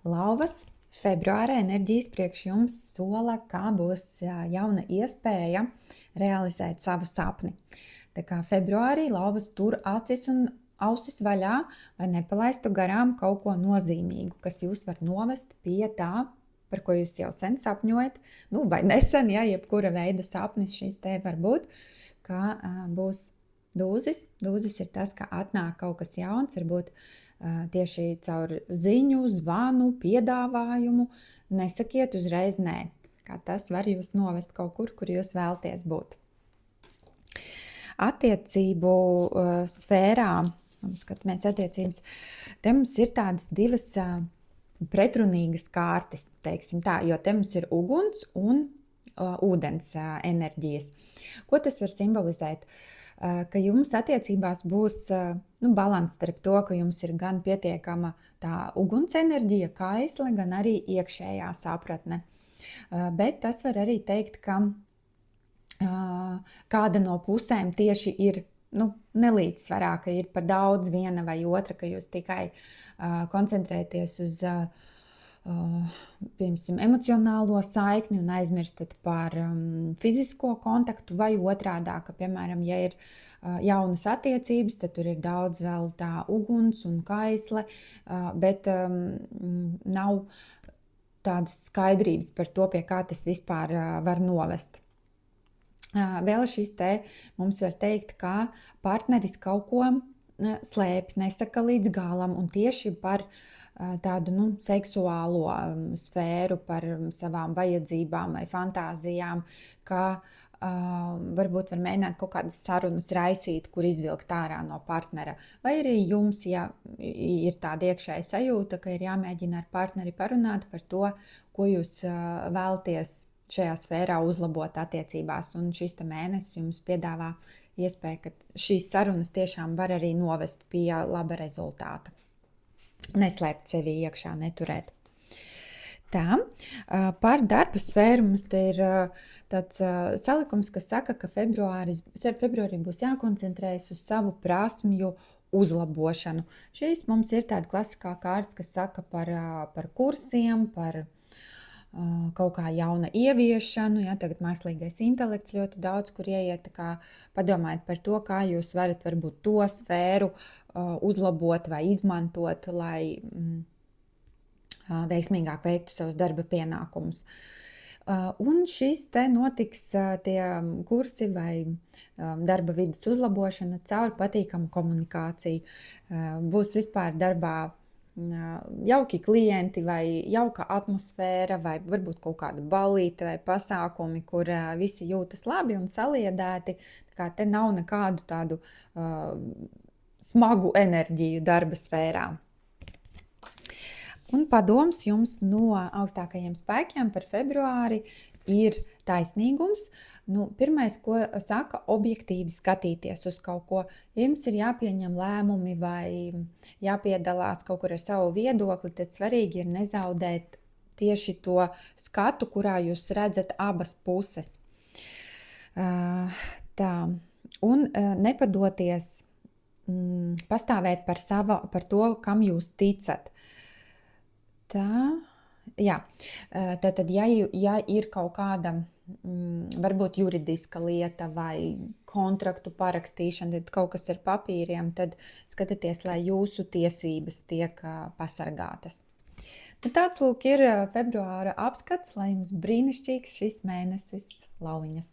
Lauvas februāra enerģijas priekš jums sola, kā būs jauna iespēja realizēt savu sapni. Tā kā februārī lauvas tur acis un ausis vaļā, lai nepalaistu garām kaut ko nozīmīgu, kas jūs var novest pie tā, par ko jūs jau sen sapņojat, vai nesen, ja jebkura veida sapnis šis te var būt, ka būs dūzis. Dūzis ir tas, ka atnāk kaut kas jauns, varbūt tieši caur ziņu, zvanu, piedāvājumu. Nesakiet uzreiz nē, kā tas var jūs novest kaut kur, kur jūs vēlties būt. Attiecību sfērā, skatāmies attiecības, te mums ir tādas divas pretrunīgas kārtas, teiksim tā, jo te mums ir uguns un ūdens enerģijas. Ko tas var simbolizēt? Ka jums attiecībās būs balans starp to, ka jums ir gan pietiekama tā uguns enerģija, kaisle, gan arī iekšējā sapratne. Bet tas var arī teikt, ka kāda no pusēm tieši ir nelīdzsvarā, ka ir par daudz viena vai otra, ka jūs tikai koncentrēties uz emocionālo saikni un aizmirstat par fizisko kontaktu, vai otrādā, ka, piemēram, ja ir jaunas attiecības, tad tur ir daudz vēl tā uguns un kaisle, bet nav tādas skaidrības par to, pie kā tas vispār var novest. Vēl šis te mums var teikt, ka partneris kaut ko slēpj, nesaka līdz galam, un tieši par tādu seksuālo sfēru, par savām vajadzībām vai fantāzijām, ka varbūt var mēģināt kaut kādas sarunas raisīt, kur izvilkt ārā no partnera. Vai arī jums, ja ir tāda iekšēja sajūta, ka ir jāmēģina ar partneri parunāt par to, ko jūs vēlties šajā sfērā uzlabot attiecībās. Un šis mēnesis jums piedāvā iespēju, ka šīs sarunas tiešām var arī novest pie laba rezultāta. Neslēpt sevi iekšā, neturēt. Tā, par darbu sfēru mums te ir tāds salikums, kas saka, ka februārī būs jākoncentrējas uz savu prasmju uzlabošanu. Šīs mums ir tāda klasiskā kārts, kas saka par kursiem, par kaut kā jauna ieviešanu. Ja, tagad mākslīgais intelekts ļoti daudz, kur ieiet, padomājiet par to, kā jūs varat varbūt to sfēru uzlabot vai izmantot, lai veiksmīgāk veiktu savus darba pienākumus. Un šis te notiks tie kursi vai darba vidas uzlabošana caur patīkamu komunikāciju. Būs vispār darbā jauki klienti vai jauka atmosfēra vai varbūt kaut kāda ballīte vai pasākumi, kur visi jūtas labi un saliedēti. Tā kā te nav nekādu tādu smagu enerģiju darba sfērā. Un padoms jums no augstākajiem spēkiem par februāri ir taisnīgums. Pirmais, ko saka, objektīvi skatīties uz kaut ko. Ja jums ir jāpieņem lēmumi vai jāpiedalās kaut kur ar savu viedokli, tad svarīgi ir nezaudēt tieši to skatu, kurā jūs redzat abas puses. Tā. Un nepadoties pastāvēt par to, kam jūs ticat. Tā, jā. Tātad, ja ir kaut kāda varbūt juridiska lieta vai kontraktu parakstīšana, tad kaut kas ar papīriem, tad skatieties, lai jūsu tiesības tiek pasargātas. Tāds lūk ir februāra apskats, lai jums brīnišķīgs šis mēnesis, Lauviņas!